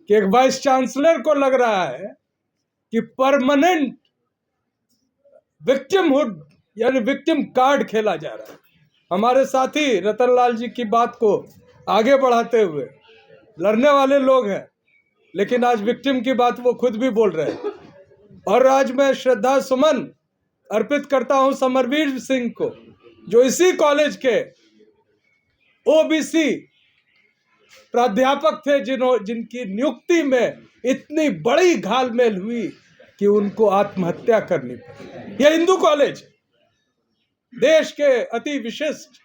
कि एक vice chancellor को लग रहा है कि परमानेंट विक्टिमहुड यानी विक्टिम कार्ड खेला जा रहा है। हमारे साथी रतनलाल जी की बात को आगे बढ़ाते हुए, लड़ने वाले लोग हैं लेकिन आज विक्टिम की बात वो खुद भी बोल रहे हैं। और आज मैं श्रद्धा सुमन अर्पित करता हूं समरवीर सिंह को, जो इसी कॉलेज के ओबीसी प्राध्यापक थे, जिनकी नियुक्ति में इतनी बड़ी घालमेल हुई कि उनको आत्महत्या करनी पड़ी। यह हिंदू कॉलेज देश के अति विशिष्ट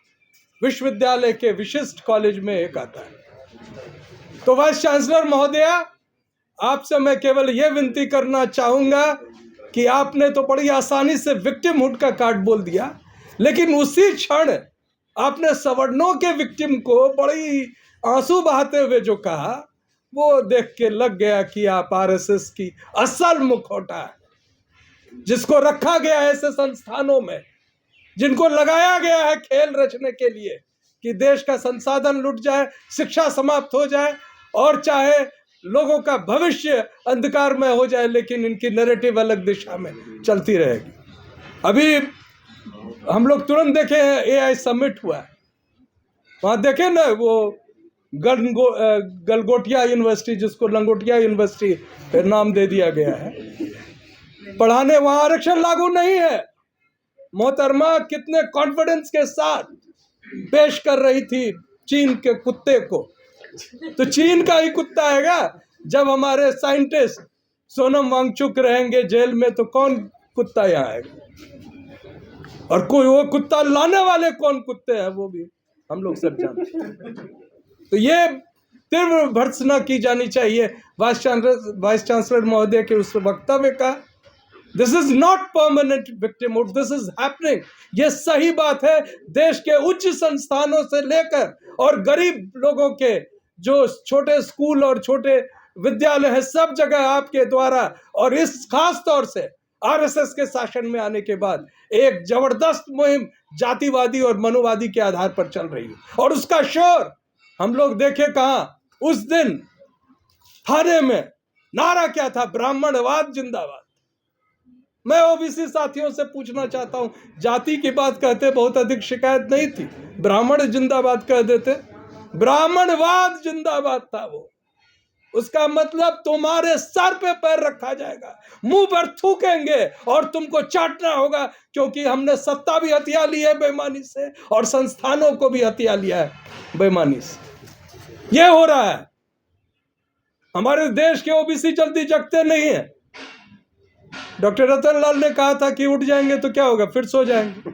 विश्वविद्यालय के विशिष्ट कॉलेज में एक आता है। तो वाइस चांसलर महोदया, आपसे मैं केवल यह विनती करना चाहूंगा कि आपने तो बड़ी आसानी से विक्टिमहुड का कार्ड बोल दिया, लेकिन उसी क्षण आपने सवर्णों के विक्टिम को बड़ी आंसू बहाते हुए जो कहा, वो देख के लग गया कि आप आरएसएस की असल मुखौटा है, जिसको रखा गया है ऐसे संस्थानों में, जिनको लगाया गया है खेल रचने के लिए कि देश का संसाधन लुट जाए, शिक्षा समाप्त हो जाए और चाहे लोगों का भविष्य अंधकार में हो जाए, लेकिन इनकी नैरेटिव अलग दिशा में चलती रहेगी। अभी हम लोग तुरंत देखे हैं एआई समिट हुआ है, वहां देखे ना वो गलगोटिया यूनिवर्सिटी, जिसको लंगोटिया यूनिवर्सिटी नाम दे दिया गया है, पढ़ाने वहां आरक्षण लागू नहीं है। मोहतरमा कितने कॉन्फिडेंस के साथ पेश कर रही थी चीन के कुत्ते को, तो चीन का ही कुत्ता आएगा। जब हमारे साइंटिस्ट सोनम वांगचुक रहेंगे जेल में, तो कौन कुत्ता यहाँ आएगा? और कोई वो कुत्ता लाने वाले कौन कुत्ते हैं, वो भी हम लोग सब जानते हैं। तो ये तीव्र भर्त्सना की जानी चाहिए वाइस चांसलर महोदय के उस वक्तव्य का। This is not permanent victimhood, this is happening. ये सही बात है। देश के उच्च संस्थानों से लेकर और गरीब लोगों के जो छोटे स्कूल और छोटे विद्यालय हैं, सब जगह आपके द्वारा और इस खास तौर से आरएसएस के शासन में आने के बाद एक जबरदस्त मुहिम जातिवादी और मनुवादी के आधार पर चल रही है। और उसका शोर हम लोग देखे कहां, उस दिन थाने में नारा क्या था, ब्राह्मणवाद जिंदाबाद। मैं ओबीसी साथियों से पूछना चाहता हूं, जाति की बात कहते बहुत अधिक शिकायत नहीं थी, ब्राह्मण जिंदाबाद कह देते, ब्राह्मणवाद जिंदाबाद था वो। उसका मतलब तुम्हारे सर पे पैर रखा जाएगा, मुंह पर थूकेंगे और तुमको चाटना होगा, क्योंकि हमने सत्ता भी हथिया ली है बेईमानी से और संस्थानों को भी हथिया लिया है बेईमानी से। यह हो रहा है। हमारे देश के ओबीसी जल्दी जगते नहीं है। डॉक्टर रतनलाल ने कहा था कि उठ जाएंगे तो क्या होगा, फिर सो जाएंगे,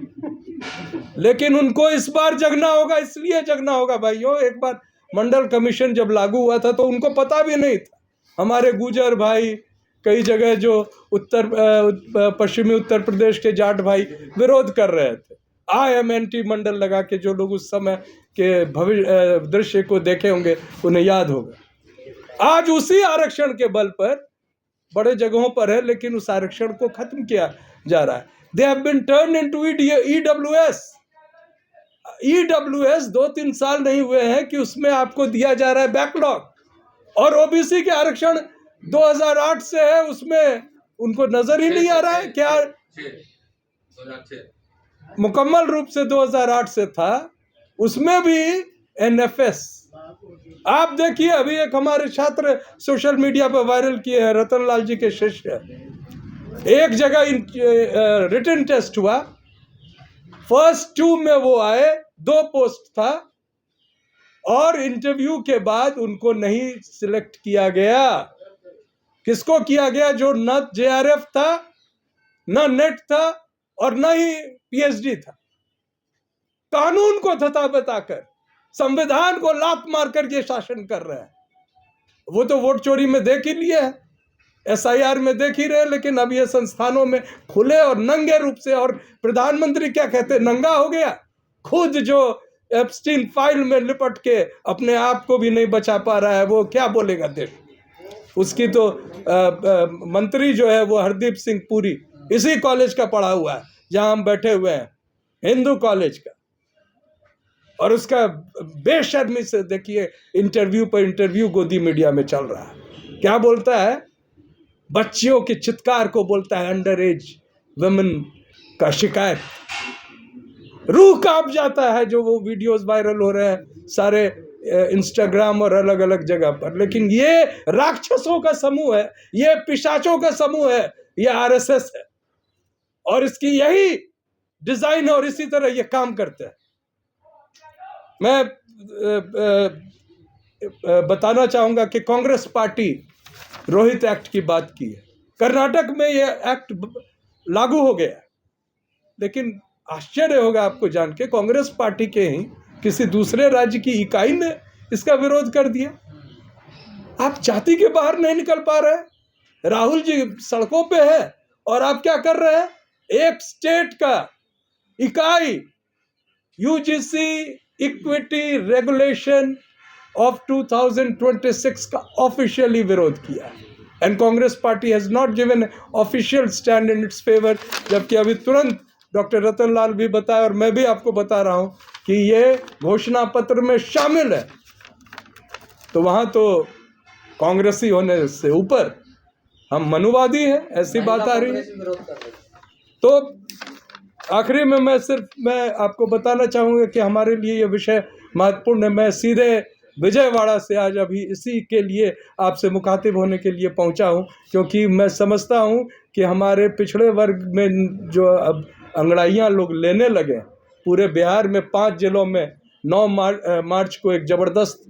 लेकिन उनको इस बार जगना होगा। इसलिए जगना होगा भाइयों, एक बार मंडल कमीशन जब लागू हुआ था तो उनको पता भी नहीं था। हमारे गुजर भाई, कई जगह जो पश्चिमी उत्तर प्रदेश के जाट भाई विरोध कर रहे थे। IMNT मंडल लगा के जो लोग उस समय के भविष्य दृश्य को देखे होंगे उन्हें याद होगा। आज उसी आरक्षण के बल पर बड़े जगहों पर है, लेकिन उस आरक्षण को खत्म किया जा रहा है। They have been turned into EWS 2-3 साल नहीं हुए हैं कि उसमें आपको दिया जा रहा है बैकलॉग। और ओबीसी के आरक्षण 2008 से है, उसमें उनको नजर ही नहीं आ रहा है क्या, मुकम्मल रूप से 2008 से था, उसमें भी NFS। आप देखिए, अभी एक हमारे छात्र सोशल मीडिया पर वायरल किए हैं, रतनलाल जी के शिष्य, एक जगह रिटन टेस्ट हुआ, फर्स्ट 2 में वो आए, 2 पोस्ट था, और इंटरव्यू के बाद उनको नहीं सिलेक्ट किया गया। किसको किया गया? जो न JRF था, न नेट था और न ही PhD था। कानून को थता बताकर, संविधान को लात मारकर ये शासन कर रहे हैं। वो तो वोट चोरी में देख ही लिए है, SIR में देख ही रहे, लेकिन अब ये संस्थानों में खुले और नंगे रूप से, और प्रधानमंत्री क्या कहते, नंगा हो गया खुद, जो एप्स्टीन फाइल में लिपट के अपने आप को भी नहीं बचा पा रहा है, वो क्या बोलेगा देश? उसकी तो मंत्री जो है वो हरदीप सिंह पुरी, इसी कॉलेज का पढ़ा हुआ है जहां हम बैठे हुए हैं, हिंदू कॉलेज का, और उसका बेशर्मी से देखिए इंटरव्यू पर इंटरव्यू गोदी मीडिया में चल रहा है। क्या बोलता है? बच्चियों के चित्कार को बोलता है अंडर एज वुमेन का शिकायत। रूह कांप जाता है जो वो वीडियोस वायरल हो रहे हैं सारे इंस्टाग्राम और अलग अलग जगह पर। लेकिन ये राक्षसों का समूह है, ये पिशाचों का समूह है, ये आरएसएस है, और इसकी यही डिजाइन और इसी तरह ये काम करते हैं। मैं बताना चाहूंगा कि कांग्रेस पार्टी रोहित एक्ट की बात की है। कर्नाटक में ये एक्ट लागू हो गया, लेकिन आश्चर्य होगा आपको जान के कांग्रेस पार्टी के ही किसी दूसरे राज्य की इकाई ने इसका विरोध कर दिया। आप जाति के बाहर नहीं निकल पा रहे। राहुल जी सड़कों पे है और आप क्या कर रहे हैं? एक स्टेट का इकाई यूजीसी इक्विटी रेगुलेशन ऑफ 2026 का ऑफिशियली विरोध किया है। And Congress party has not given official stand in its favour, जबकि अभी तुरंत डॉक्टर रतन लाल भी बताया और मैं भी आपको बता रहा हूं कि ये घोषणा पत्र में शामिल है। तो वहां तो कांग्रेसी होने से ऊपर हम मनुवादी हैं, ऐसी बात आ रही है। तो आखिरी में मैं आपको बताना चाहूंगा कि हमारे लिए ये विषय महत्वपूर्ण है। मैं सीधे विजयवाड़ा से आज अभी इसी के लिए आपसे मुखातिब होने के लिए पहुंचा हूं, क्योंकि मैं समझता हूं कि हमारे पिछड़े वर्ग में जो अब अंगड़ाइयाँ लोग लेने लगे, पूरे बिहार में 5 जिलों में 9 मार्च को एक ज़बरदस्त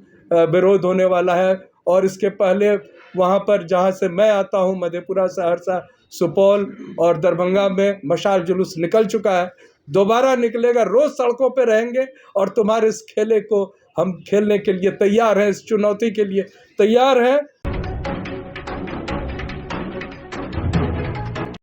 विरोध होने वाला है। और इसके पहले वहाँ पर जहाँ से मैं आता हूँ, मधेपुरा, सहरसा, सुपौल और दरभंगा में मशाल जुलूस निकल चुका है, दोबारा निकलेगा। रोज़ सड़कों पे रहेंगे और तुम्हारे इस खेले को हम खेलने के लिए तैयार हैं, इस चुनौती के लिए तैयार हैं।